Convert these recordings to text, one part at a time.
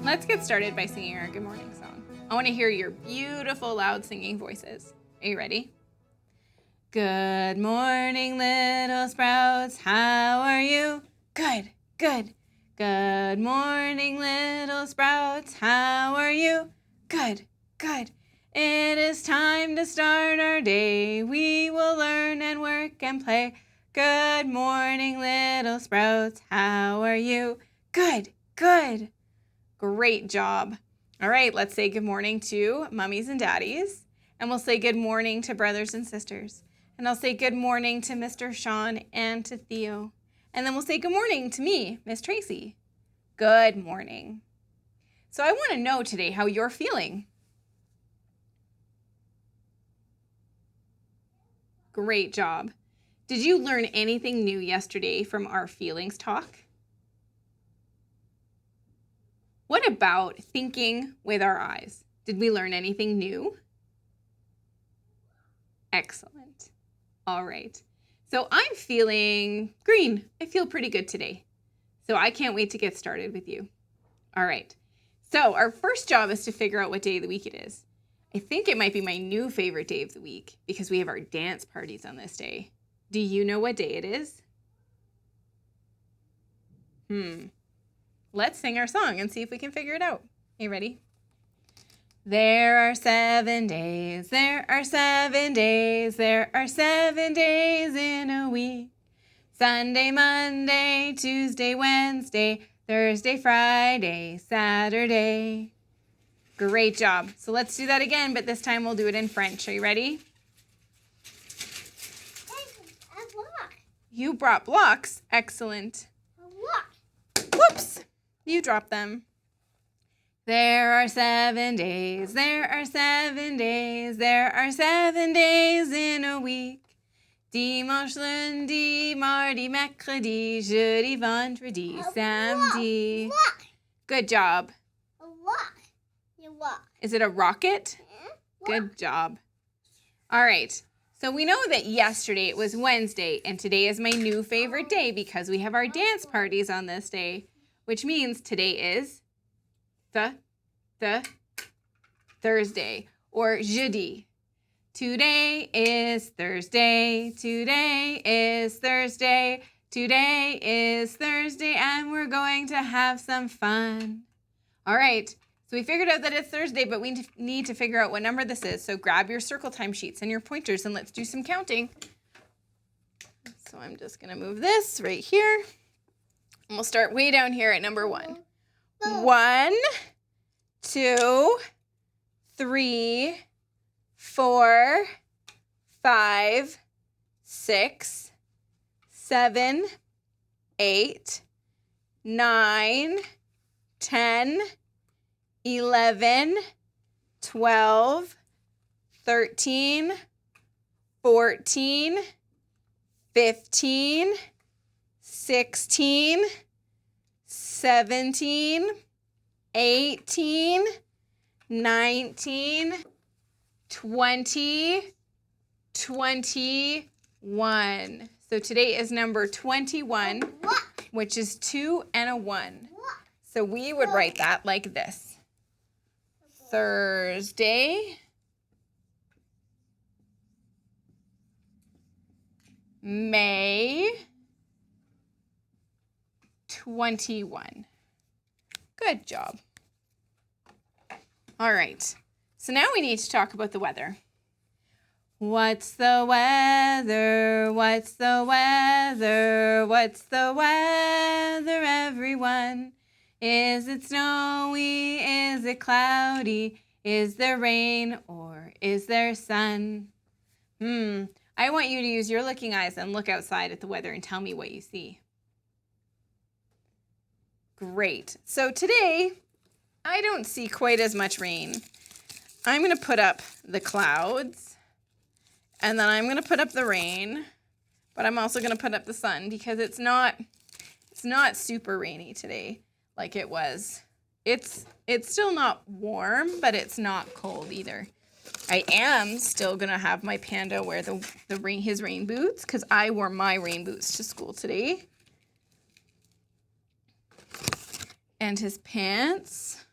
Let's get started by singing our good morning song. I want to hear your beautiful, loud singing voices. Are you ready? Good morning, little sprouts. How are you? Good, good. Good morning, little sprouts. How are you? Good, good. It is time to start our day. We will learn and work and play. Good morning, little sprouts. How are you? Good, good. Great job. All right, let's say good morning to mummies and daddies. And we'll say good morning to brothers and sisters. And I'll say good morning to Mr. Sean and to Theo. And then we'll say good morning to me, Miss Tracy. Good morning. So I want to know today how you're feeling. Great job. Did you learn anything new yesterday from our feelings talk? What about thinking with our eyes? Did we learn anything new? Excellent. All right. So I'm feeling green. I feel pretty good today. So I can't wait to get started with you. All right. So our first job is to figure out what day of the week it is. I think it might be my new favorite day of the week because we have our dance parties on this day. Do you know what day it is? Let's sing our song and see if we can figure it out. You ready? There are 7 days, there are 7 days, there are 7 days in a week. Sunday, Monday, Tuesday, Wednesday, Thursday, Friday, Saturday. Great job. So let's do that again, but this time we'll do it in French. Are you ready? A block. You brought blocks. Excellent. A block. Whoops. You dropped them. There are 7 days, there are 7 days, there are 7 days in a week. Dimanche, lundi, mardi, mercredi, jeudi, vendredi, samedi. Block. Good job. A block. You walk. Is it a rocket? Good job. All right. So we know that yesterday it was Wednesday, and today is my new favorite day because we have our dance parties on this day, which means today is the Thursday or jeudi. Today is Thursday. Today is Thursday. Today is Thursday, and we're going to have some fun. All right. So we figured out that it's Thursday, but we need to figure out what number this is. So grab your circle time sheets and your pointers, and let's do some counting. So I'm just going to move this right here. And we'll start way down here at number 1. 1, 2, 3, 4, 5, 6, 7, 8, 9, 10, 11, 12, 13, 14, 15, 16, 17, 18, 19, 20, 21. So today is number 21, which is 2 and a 1. So we would write that like this. Thursday, May 21. Good job. All right. So now we need to talk about the weather. What's the weather? What's the weather? What's the weather, everyone? Is it snowy? Is it cloudy? Is there rain or is there sun? I want you to use your looking eyes and look outside at the weather and tell me what you see. Great. So today, I don't see quite as much rain. I'm going to put up the clouds, and then I'm going to put up the rain, but I'm also going to put up the sun because it's not super rainy today like it was. It's still not warm, but it's not cold either. I am still going to have my panda wear his rain boots because I wore my rain boots to school today. And his pants.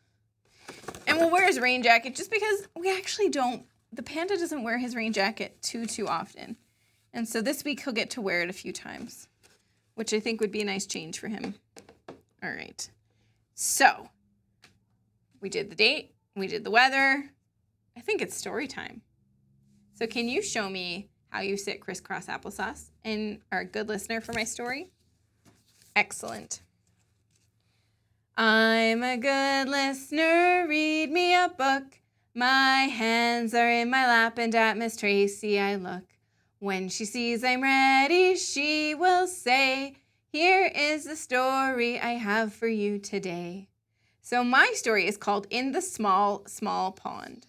And we'll wear his rain jacket just because we actually don't, the panda doesn't wear his rain jacket too often. And so this week he'll get to wear it a few times, which I think would be a nice change for him. All right. So we did the date, we did the weather. I think it's story time. So can you show me how you sit crisscross applesauce and are a good listener for my story? Excellent. I'm a good listener, read me a book. My hands are in my lap and at Miss Tracy I look. When she sees I'm ready, she will say, here is the story I have for you today. So my story is called In the Small, Small Pond.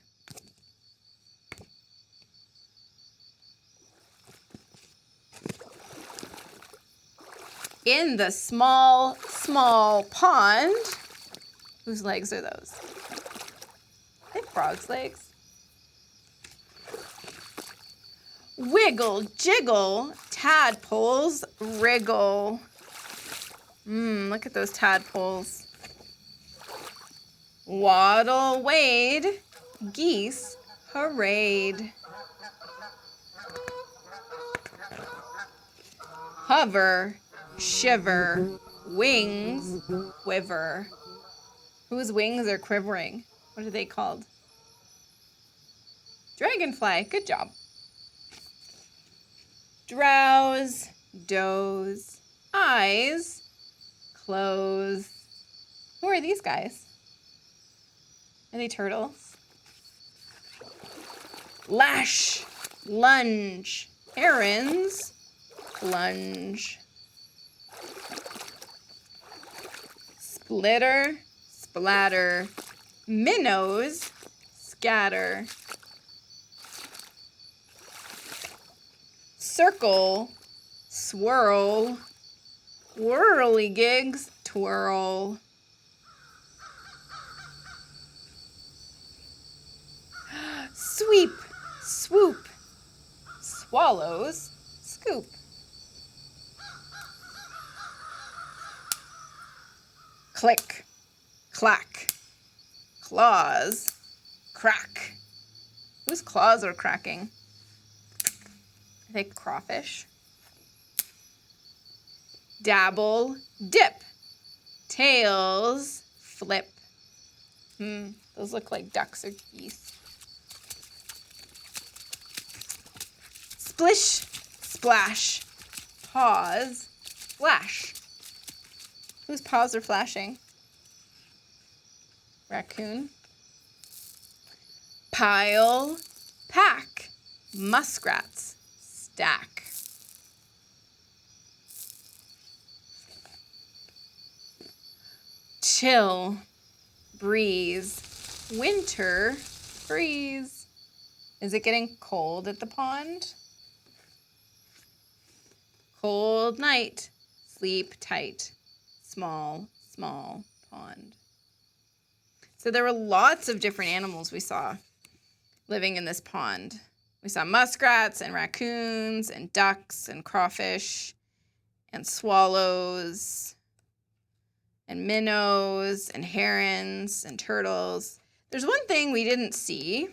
In the small, small pond. Whose legs are those? Are they frogs' legs? Wiggle, jiggle, tadpoles wriggle. Look at those tadpoles. Waddle, wade, geese parade. Hover, shiver, wings quiver. Whose wings are quivering? What are they called? Dragonfly. Good job. Drowse, doze, eyes close. Who are these guys? Are they turtles? Lash, lunge, herons plunge. Splitter, splatter, minnows scatter. Circle, swirl, whirligigs twirl. Sweep, swoop, swallows scoop. Click, clack, claws crack. Whose claws are cracking? I think crawfish. Dabble, dip, tails flip. Those look like ducks or geese. Splish, splash, paws flash. Whose paws are flashing? Raccoon. Pile, pack, muskrats stack. Chill, breeze, winter freeze. Is it getting cold at the pond? Cold night, sleep tight, small, small pond. So there were lots of different animals we saw living in this pond. We saw muskrats and raccoons and ducks and crawfish and swallows and minnows and herons and turtles. There's one thing we didn't see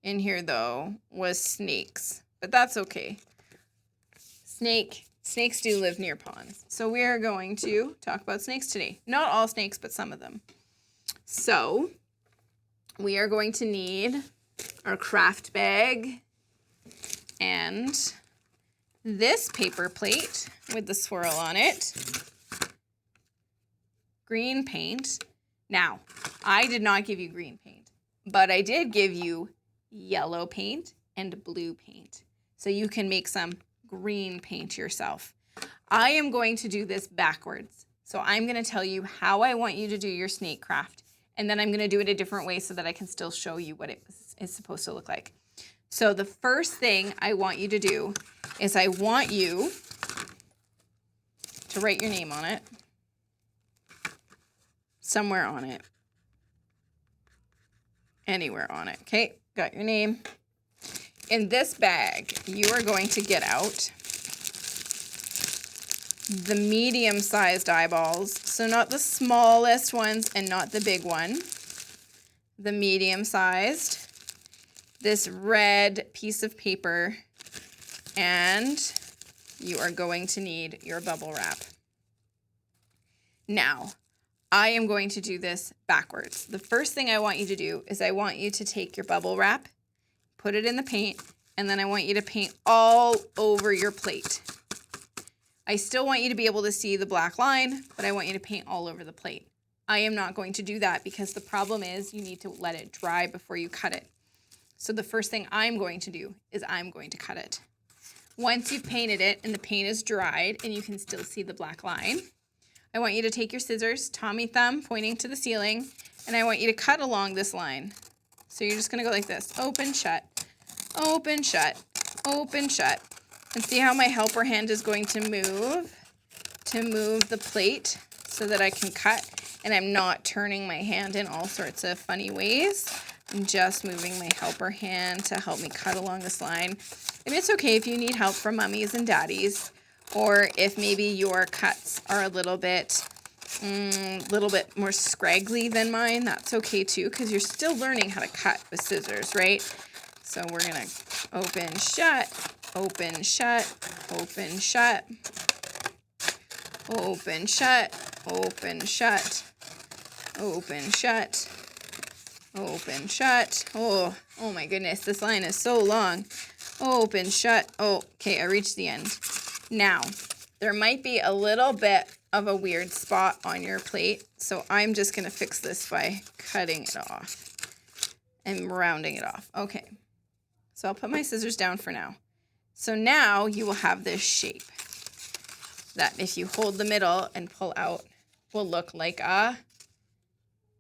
in here, though, was snakes. But that's okay. Snakes do live near ponds. So we are going to talk about snakes today. Not all snakes, but some of them. So we are going to need our craft bag and this paper plate with the swirl on it. Green paint. Now, I did not give you green paint, but I did give you yellow paint and blue paint. So you can make some green paint yourself. I am going to do this backwards. So I'm going to tell you how I want you to do your snake craft. And then I'm going to do it a different way so that I can still show you what it is supposed to look like. So the first thing I want you to do is I want you to write your name on it. Somewhere on it. Anywhere on it. Okay, got your name. In this bag, you are going to get out the medium-sized eyeballs. So not the smallest ones and not the big one. the medium-sized, this red piece of paper, and you are going to need your bubble wrap. Now, I am going to do this backwards. The first thing I want you to do is I want you to take your bubble wrap, put it in the paint, and then I want you to paint all over your plate. I still want you to be able to see the black line, but I want you to paint all over the plate. I am not going to do that because the problem is you need to let it dry before you cut it. So the first thing I'm going to do is I'm going to cut it. Once you've painted it and the paint is dried and you can still see the black line, I want you to take your scissors, Tommy thumb pointing to the ceiling, and I want you to cut along this line. So you're just going to go like this, open, shut, open, shut, open, shut. And see how my helper hand is going to move the plate so that I can cut, and I'm not turning my hand in all sorts of funny ways. I'm just moving my helper hand to help me cut along this line. And it's okay if you need help from mummies and daddies, or if maybe your cuts are a little bit more scraggly than mine, that's okay too, because you're still learning how to cut with scissors, right? So we're gonna open, shut, open, shut, open, shut, open, shut, open, shut, open, shut, open, shut. Oh my goodness, this line is so long. Open, shut. Oh, okay, I reached the end. Now, there might be a little bit of a weird spot on your plate, so I'm just gonna fix this by cutting it off and rounding it off. Okay, so I'll put my scissors down for now. So now you will have this shape that if you hold the middle and pull out will look like a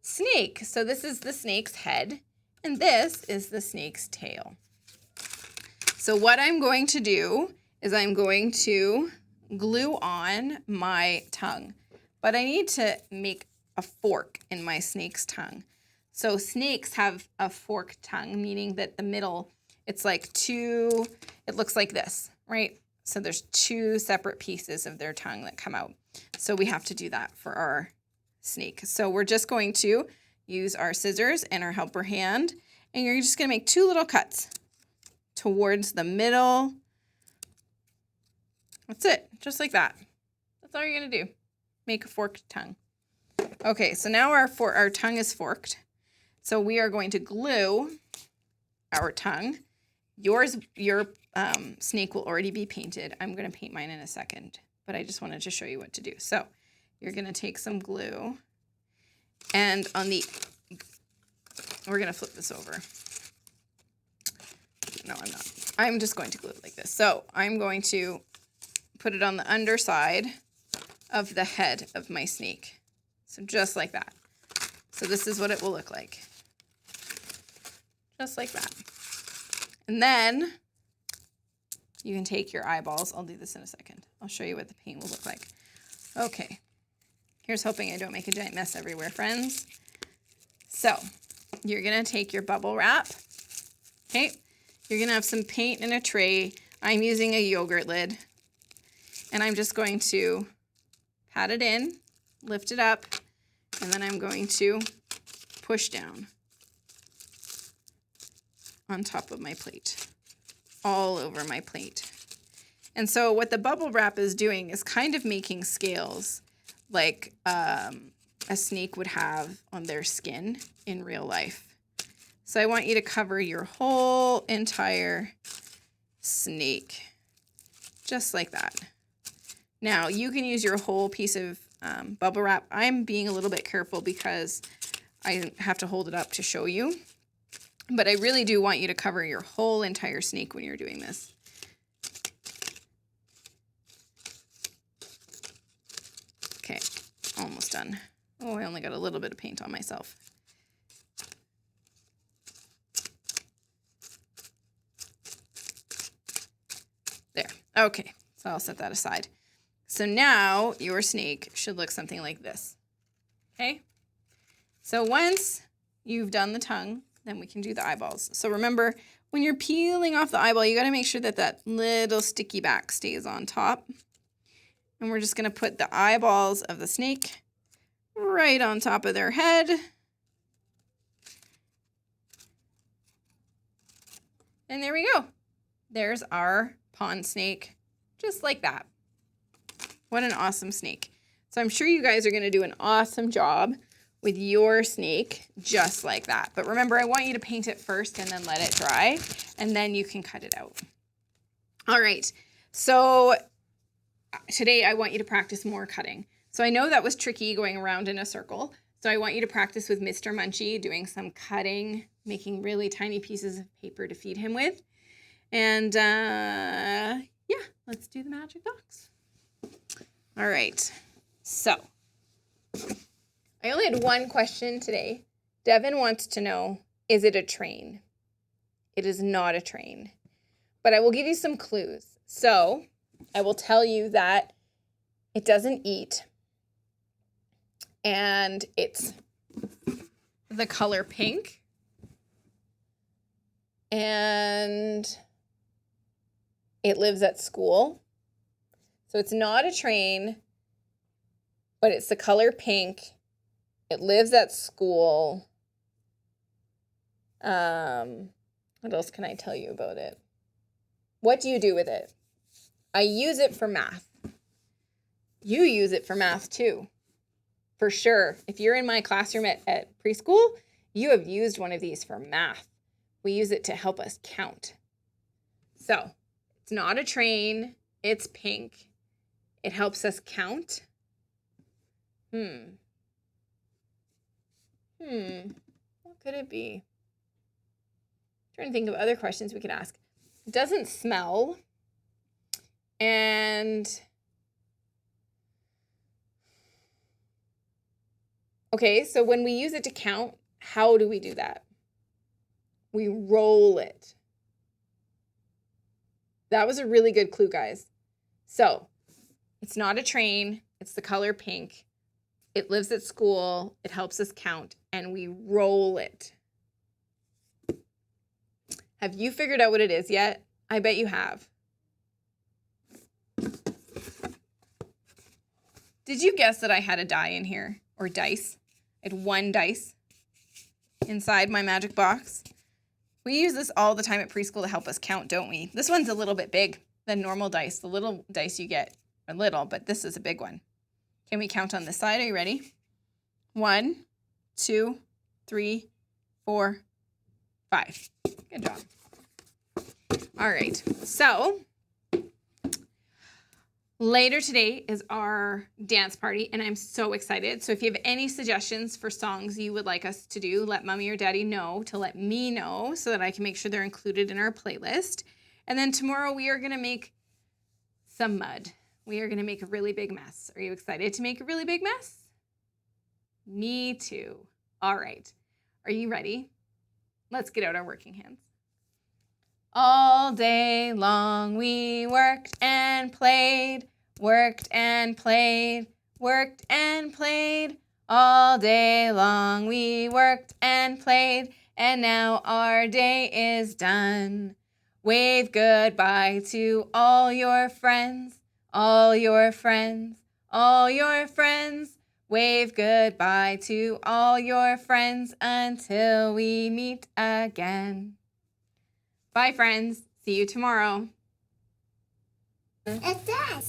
snake. So this is the snake's head and this is the snake's tail. So what I'm going to do is I'm going to glue on my tongue, but I need to make a fork in my snake's tongue. So snakes have a forked tongue, meaning that the middle, it's like it looks like this, right? So there's two separate pieces of their tongue that come out. So we have to do that for our snake. So we're just going to use our scissors and our helper hand, and you're just gonna make two little cuts towards the middle. That's it, just like that. That's all you're gonna do. Make a forked tongue. Okay, so now our tongue is forked. So we are going to glue our tongue. Your snake will already be painted. I'm going to paint mine in a second, but I just wanted to show you what to do. So you're going to take some glue, and we're going to flip this over. No, I'm not. I'm just going to glue it like this. So I'm going to put it on the underside of the head of my snake. So just like that. So this is what it will look like. Just like that. And then you can take your eyeballs. I'll do this in a second. I'll show you what the paint will look like. Okay. Here's hoping I don't make a giant mess everywhere, friends. So you're going to take your bubble wrap. Okay. You're going to have some paint in a tray. I'm using a yogurt lid. And I'm just going to pat it in, lift it up, and then I'm going to push down on top of my plate, all over my plate. And so what the bubble wrap is doing is kind of making scales like a snake would have on their skin in real life. So I want you to cover your whole entire snake, just like that. Now you can use your whole piece of bubble wrap. I'm being a little bit careful because I have to hold it up to show you. But I really do want you to cover your whole entire snake when you're doing this. Okay, almost done. Oh, I only got a little bit of paint on myself. There, okay, so I'll set that aside. So now your snake should look something like this, okay? So once you've done the tongue, then we can do the eyeballs. So remember, when you're peeling off the eyeball, you gotta make sure that that little sticky back stays on top. And we're just gonna put the eyeballs of the snake right on top of their head. And there we go. There's our pond snake, just like that. What an awesome snake. So I'm sure you guys are going to do an awesome job with your snake just like that. But remember, I want you to paint it first and then let it dry, and then you can cut it out. All right. So today I want you to practice more cutting. So I know that was tricky going around in a circle. So I want you to practice with Mr. Munchie doing some cutting, making really tiny pieces of paper to feed him with. And yeah, let's do the magic box. All right. So I only had one question today. Devin wants to know, is it a train? It is not a train, but I will give you some clues. So I will tell you that it doesn't eat, and it's the color pink, and it lives at school. So it's not a train, but it's the color pink. It lives at school. What else can I tell you about it? What do you do with it? I use it for math. You use it for math too, for sure. If you're in my classroom at preschool, you have used one of these for math. We use it to help us count. So it's not a train. It's pink. It helps us count. What could it be? I'm trying to think of other questions we could ask. It doesn't smell. And okay, so when we use it to count, how do we do that? We roll it. That was a really good clue, guys. So it's not a train. It's the color pink. It lives at school. It helps us count, and we roll it. Have you figured out what it is yet? I bet you have. Did you guess that I had a die in here, or dice? I had one dice inside my magic box. We use this all the time at preschool to help us count, don't we? This one's a little bit big than normal dice. The little dice you get are little, but this is a big one. Can we count on this side? Are you ready? 1, 2, 3, 4, 5. Good job. All right. So later today is our dance party, and I'm so excited. So if you have any suggestions for songs you would like us to do, let Mommy or Daddy know to let me know so that I can make sure they're included in our playlist. And then tomorrow we are going to make some mud. We are going to make a really big mess. Are you excited to make a really big mess? Me too. All right. Are you ready? Let's get out our working hands. All day long we worked and played, worked and played, worked and played. All day long we worked and played, and now our day is done. Wave goodbye to all your friends, all your friends, all your friends. Wave goodbye to all your friends until we meet again. Bye, friends. See you tomorrow. It's that.